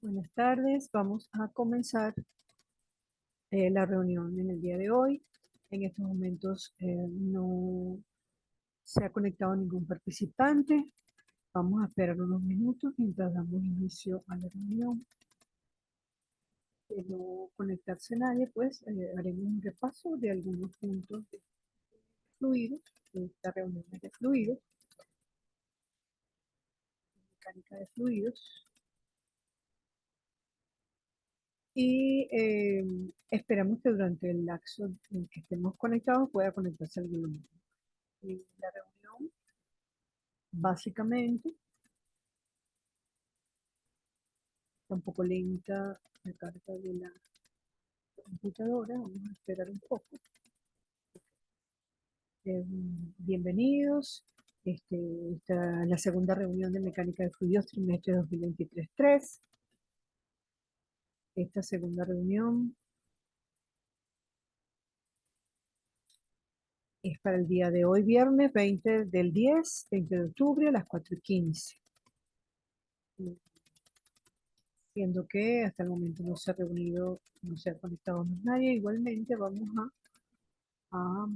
Buenas tardes, vamos a comenzar la reunión en el día de hoy. En estos momentos no se ha conectado ningún participante. Vamos a esperar unos minutos mientras damos inicio a la reunión. De no conectarse nadie, pues haremos un repaso de algunos puntos de fluidos, de esta reunión de fluidos, mecánica de fluidos. Y esperamos que durante el lapso en que estemos conectados pueda conectarse alguno más. La reunión básicamente está un poco lenta la carga de la computadora. Vamos a esperar un poco. Bienvenidos. Esta es la segunda reunión de mecánica de fluidos trimestre 2023-3. Esta segunda reunión es para el día de hoy, viernes 20 del 10, 20 de octubre a las 4:15. Siendo que hasta el momento no se ha reunido, no se ha conectado más nadie. Igualmente vamos a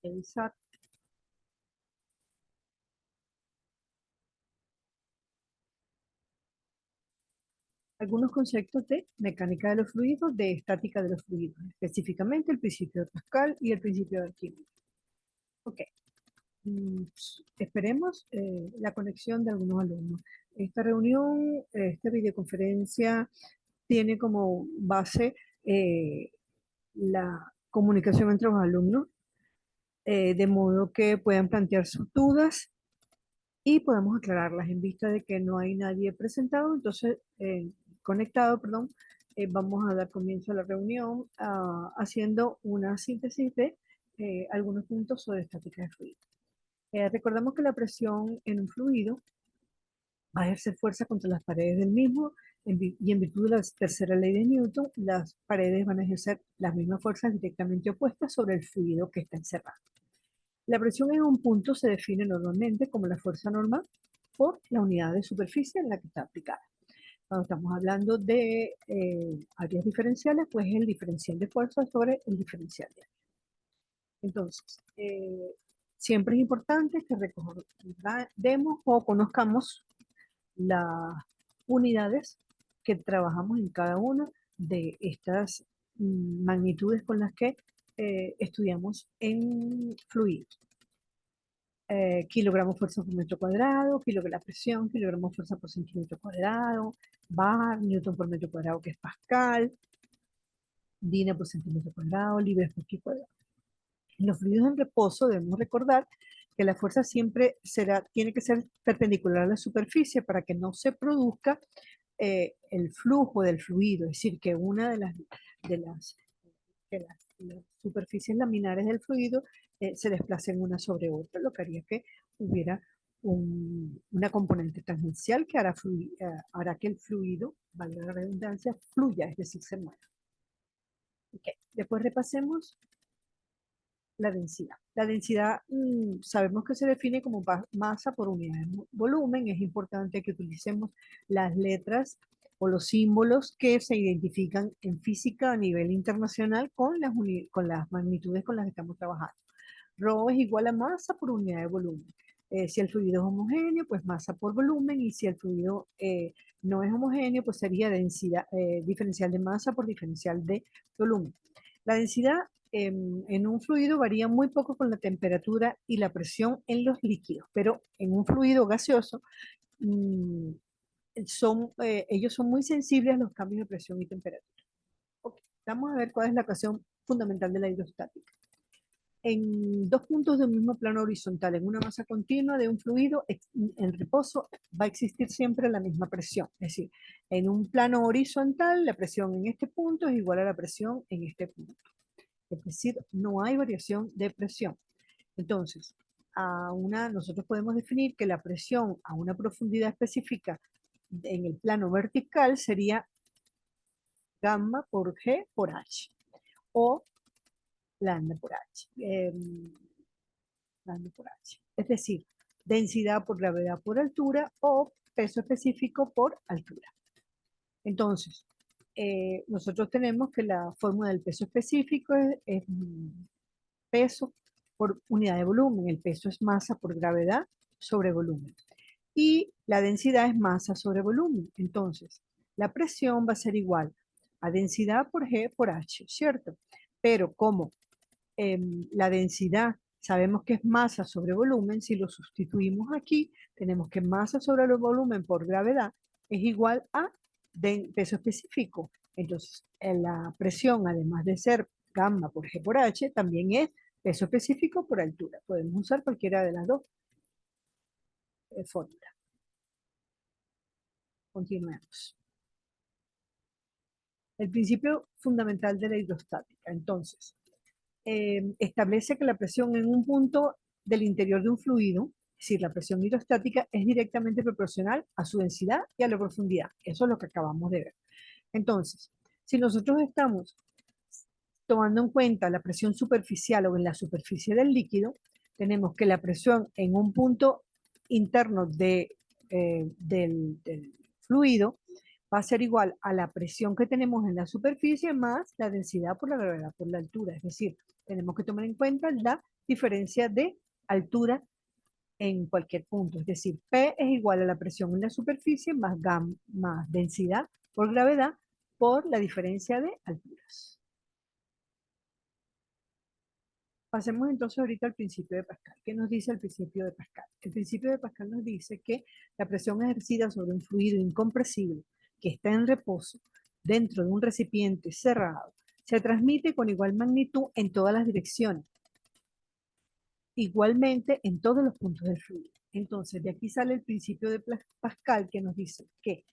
revisar algunos conceptos de mecánica de los fluidos, de estática de los fluidos, específicamente el principio de Pascal y el principio de Arquímedes. Ok, esperemos la conexión de algunos alumnos. Esta reunión, esta videoconferencia tiene como base la comunicación entre los alumnos, de modo que puedan plantear sus dudas y podamos aclararlas en vista de que no hay nadie presentado, entonces conectado, perdón. Vamos a dar comienzo a la reunión haciendo una síntesis de algunos puntos sobre estática de fluido. Recordamos que la presión en un fluido va a ejercer fuerza contra las paredes del mismo y en virtud de la tercera ley de Newton, las paredes van a ejercer las mismas fuerzas directamente opuestas sobre el fluido que está encerrado. La presión en un punto se define normalmente como la fuerza normal por la unidad de superficie en la que está aplicada. Cuando estamos hablando de áreas diferenciales, pues es el diferencial de fuerza sobre el diferencial de área. Entonces, siempre es importante que recordemos o conozcamos las unidades que trabajamos en cada una de estas magnitudes con las que estudiamos en fluidos. Kilogramos fuerza por metro cuadrado, kilogramos presión, kilogramos fuerza por centímetro cuadrado, bar, newton por metro cuadrado, que es Pascal, dina por centímetro cuadrado, libras por pie cuadrado. En los fluidos en reposo debemos recordar que la fuerza siempre tiene que ser perpendicular a la superficie para que no se produzca el flujo del fluido, es decir, que una de las, las superficies laminares del fluido se desplacen una sobre otra, lo que haría que hubiera una componente tangencial que hará que el fluido, valga la redundancia, fluya, es decir, se mueva. Okay. Después repasemos la densidad. La densidad sabemos que se define como masa por unidad de volumen. Es importante que utilicemos las letras o los símbolos que se identifican en física a nivel internacional con las magnitudes con las que estamos trabajando. Rho es igual a masa por unidad de volumen. Si el fluido es homogéneo, pues masa por volumen, y si el fluido no es homogéneo, pues sería densidad, diferencial de masa por diferencial de volumen. La densidad en un fluido varía muy poco con la temperatura y la presión en los líquidos, pero en un fluido gaseoso ellos son muy sensibles a los cambios de presión y temperatura. Okay. Vamos a ver cuál es la ecuación fundamental de la hidrostática. En dos puntos de un mismo plano horizontal, en una masa continua de un fluido en reposo, va a existir siempre la misma presión. Es decir, en un plano horizontal, la presión en este punto es igual a la presión en este punto. Es decir, no hay variación de presión. Entonces, nosotros podemos definir que la presión a una profundidad específica en el plano vertical sería gamma por G por H, o lambda por H. Lambda por H. Es decir, densidad por gravedad por altura, o peso específico por altura. Entonces, nosotros tenemos que la fórmula del peso específico es peso por unidad de volumen. El peso es masa por gravedad sobre volumen. Y la densidad es masa sobre volumen. Entonces, la presión va a ser igual a densidad por G por H, ¿cierto? Pero como la densidad sabemos que es masa sobre volumen, si lo sustituimos aquí, tenemos que masa sobre el volumen por gravedad es igual a peso específico. Entonces, la presión, además de ser gamma por G por H, también es peso específico por altura. Podemos usar cualquiera de las dos fórmulas. Continuemos. El principio fundamental de la hidrostática. Entonces, establece que la presión en un punto del interior de un fluido, es decir, la presión hidrostática, es directamente proporcional a su densidad y a la profundidad. Eso es lo que acabamos de ver. Entonces, si nosotros estamos tomando en cuenta la presión superficial o en la superficie del líquido, tenemos que la presión en un punto interno del fluido va a ser igual a la presión que tenemos en la superficie más la densidad por la gravedad por la altura. Es decir, tenemos que tomar en cuenta la diferencia de altura en cualquier punto. Es decir, P es igual a la presión en la superficie más densidad por gravedad por la diferencia de alturas. Pasemos entonces ahorita al principio de Pascal. ¿Qué nos dice el principio de Pascal? El principio de Pascal nos dice que la presión ejercida sobre un fluido incompresible que está en reposo dentro de un recipiente cerrado se transmite con igual magnitud en todas las direcciones, igualmente en todos los puntos del fluido. Entonces, de aquí sale el principio de Pascal que nos dice que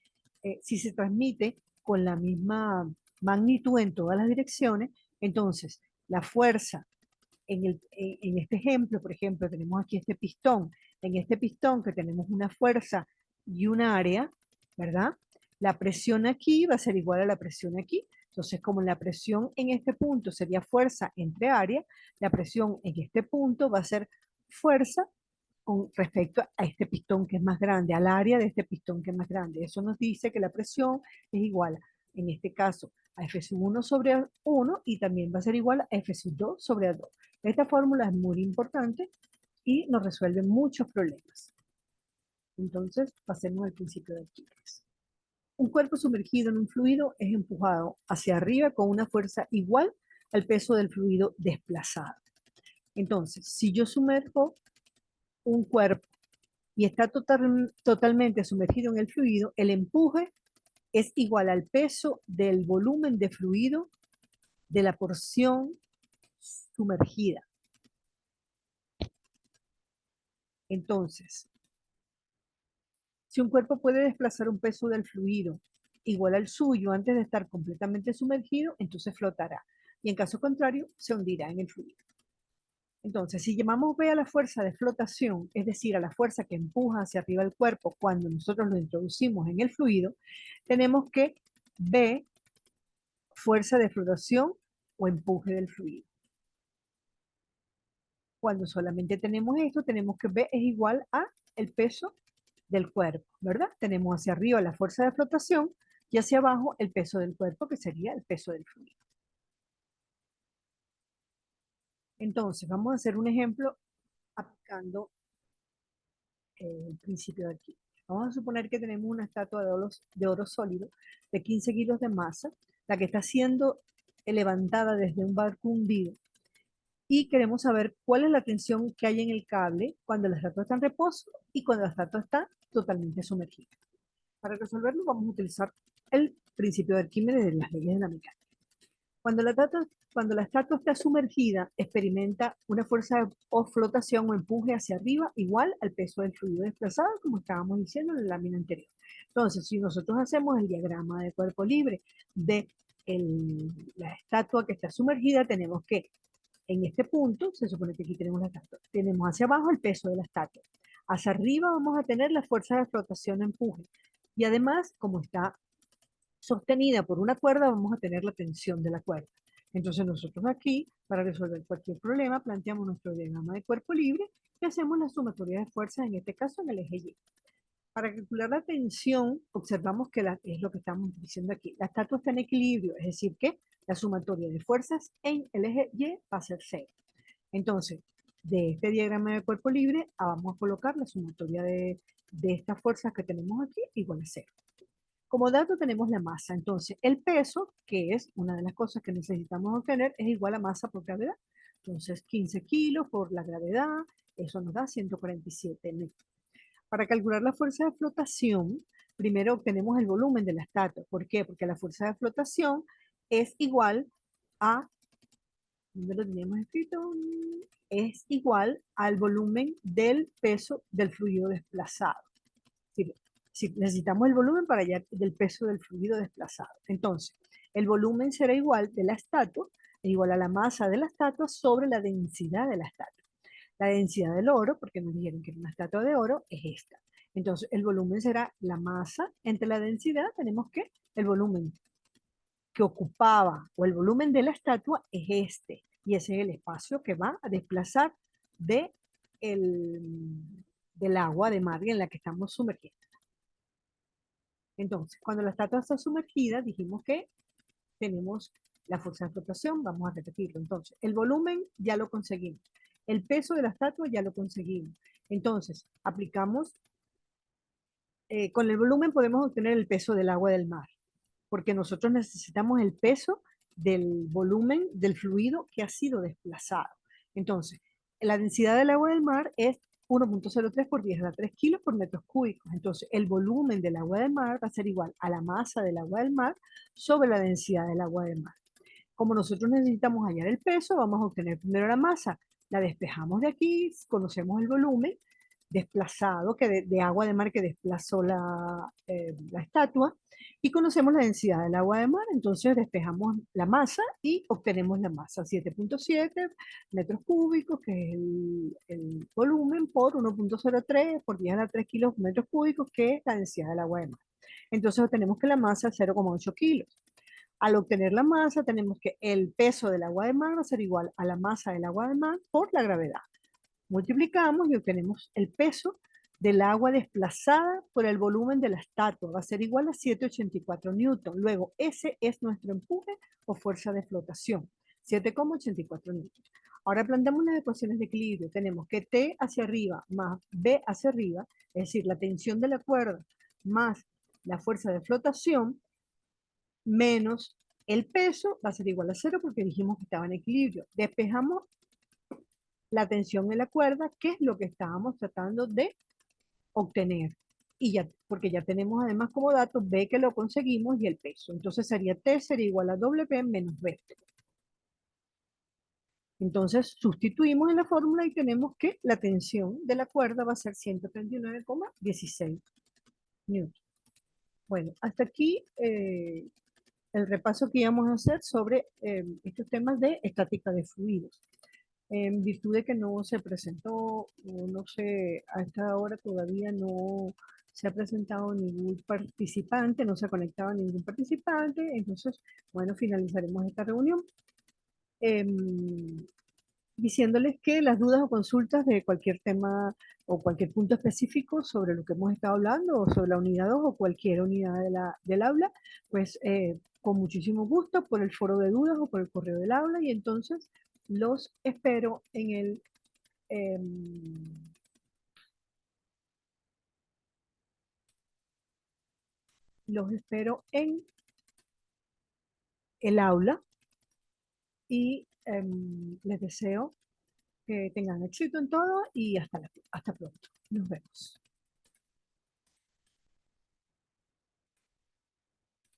si se transmite con la misma magnitud en todas las direcciones, entonces la fuerza en este ejemplo, por ejemplo, tenemos aquí este pistón. En este pistón que tenemos una fuerza y un área, ¿verdad? La presión aquí va a ser igual a la presión aquí. Entonces, como la presión en este punto sería fuerza entre área, la presión en este punto va a ser fuerza con respecto a este pistón que es más grande, al área de este pistón que es más grande. Eso nos dice que la presión es igual, en este caso, a F sub 1 sobre 1 y también va a ser igual a F sub 2 sobre 2. Esta fórmula es muy importante y nos resuelve muchos problemas. Entonces, pasemos al principio de Arquímedes. Un cuerpo sumergido en un fluido es empujado hacia arriba con una fuerza igual al peso del fluido desplazado. Entonces, si yo sumerjo un cuerpo y está totalmente sumergido en el fluido, el empuje es igual al peso del volumen de fluido de la porción sumergida. Entonces, si un cuerpo puede desplazar un peso del fluido igual al suyo antes de estar completamente sumergido, entonces flotará. Y en caso contrario, se hundirá en el fluido. Entonces, si llamamos B a la fuerza de flotación, es decir, a la fuerza que empuja hacia arriba el cuerpo cuando nosotros lo introducimos en el fluido, tenemos que B, fuerza de flotación o empuje del fluido. Cuando solamente tenemos esto, tenemos que B es igual a el peso del cuerpo, ¿verdad? Tenemos hacia arriba la fuerza de flotación y hacia abajo el peso del cuerpo, que sería el peso del fluido. Entonces, vamos a hacer un ejemplo aplicando el principio de aquí. Vamos a suponer que tenemos una estatua de oro sólido de 15 kilos de masa, la que está siendo levantada desde un barco hundido. Y queremos saber cuál es la tensión que hay en el cable cuando la estatua está en reposo y cuando la estatua está totalmente sumergida. Para resolverlo vamos a utilizar el principio de Arquímedes de las leyes de la mecánica. Cuando la estatua está sumergida, experimenta una fuerza o flotación o empuje hacia arriba igual al peso del fluido desplazado, como estábamos diciendo en la lámina anterior. Entonces, si nosotros hacemos el diagrama de cuerpo libre de la estatua que está sumergida, tenemos que en este punto, se supone que aquí tenemos la estatua, tenemos hacia abajo el peso de la estatua. Hacia arriba vamos a tener la fuerza de flotación o empuje. Y además, como está sostenida por una cuerda, vamos a tener la tensión de la cuerda. Entonces nosotros aquí, para resolver cualquier problema, planteamos nuestro diagrama de cuerpo libre y hacemos la sumatoria de fuerzas, en este caso en el eje Y. Para calcular la tensión, observamos que es lo que estamos diciendo aquí. La estatua está en equilibrio, es decir, que la sumatoria de fuerzas en el eje Y va a ser 0. Entonces, de este diagrama de cuerpo libre, vamos a colocar la sumatoria de estas fuerzas que tenemos aquí igual a 0. Como dato tenemos la masa, entonces el peso, que es una de las cosas que necesitamos obtener, es igual a masa por gravedad. Entonces 15 kilos por la gravedad, eso nos da 147 metros. Para calcular la fuerza de flotación, primero obtenemos el volumen de la estatua. ¿Por qué? Porque la fuerza de flotación es igual a, ¿dónde lo teníamos escrito? Es igual al volumen del peso del fluido desplazado. Si necesitamos el volumen para hallar del peso del fluido desplazado. Entonces, el volumen será igual de la estatua, es igual a la masa de la estatua sobre la densidad de la estatua. La densidad del oro, porque nos dijeron que una estatua de oro es esta. Entonces, el volumen será la masa entre la densidad, tenemos que el volumen que ocupaba o el volumen de la estatua es este. Y ese es el espacio que va a desplazar de del agua de mar en la que estamos sumergidos. Entonces, cuando la estatua está sumergida, dijimos que tenemos la fuerza de flotación, vamos a repetirlo. Entonces, el volumen ya lo conseguimos. El peso de la estatua ya lo conseguimos. Entonces, aplicamos, con el volumen podemos obtener el peso del agua del mar, porque nosotros necesitamos el peso del volumen del fluido que ha sido desplazado. Entonces, la densidad del agua del mar es 1.03 por 10 a la 3 kilos por metros cúbicos. Entonces, el volumen del agua del mar va a ser igual a la masa del agua del mar sobre la densidad del agua del mar. Como nosotros necesitamos hallar el peso, vamos a obtener primero la masa. La despejamos de aquí, conocemos el volumen desplazado de agua de mar que desplazó la estatua y conocemos la densidad del agua de mar, entonces despejamos la masa y obtenemos la masa, 7.7 metros cúbicos, que es el volumen, por 1.03 por 10 a la 3 kilos metros cúbicos, que es la densidad del agua de mar. Entonces obtenemos que la masa es 0,8 kilos. Al obtener la masa, tenemos que el peso del agua de mar va a ser igual a la masa del agua de mar por la gravedad. Multiplicamos y obtenemos el peso del agua desplazada por el volumen de la estatua. Va a ser igual a 7,84 newton. Luego, ese es nuestro empuje o fuerza de flotación, 7,84 newton. Ahora planteamos las ecuaciones de equilibrio. Tenemos que T hacia arriba más B hacia arriba, es decir, la tensión de la cuerda más la fuerza de flotación, menos el peso, va a ser igual a 0 porque dijimos que estaba en equilibrio. Despejamos la tensión en la cuerda, que es lo que estábamos tratando de obtener. Y ya, porque ya tenemos además como dato B que lo conseguimos y el peso. Entonces sería T sería igual a WP menos B. Entonces sustituimos en la fórmula y tenemos que la tensión de la cuerda va a ser 139,16 newton. Bueno, hasta aquí el repaso que íbamos a hacer sobre estos temas de estática de fluidos. En virtud de que no se presentó, o no sé, a esta hora todavía no se ha presentado ningún participante, no se ha conectado ningún participante, entonces, bueno, finalizaremos esta reunión. Diciéndoles que las dudas o consultas de cualquier tema o cualquier punto específico sobre lo que hemos estado hablando o sobre la unidad 2 o cualquier unidad del aula, pues con muchísimo gusto por el foro de dudas o por el correo del aula y entonces los espero en los espero en el aula y les deseo que tengan éxito en todo y hasta pronto. Nos vemos.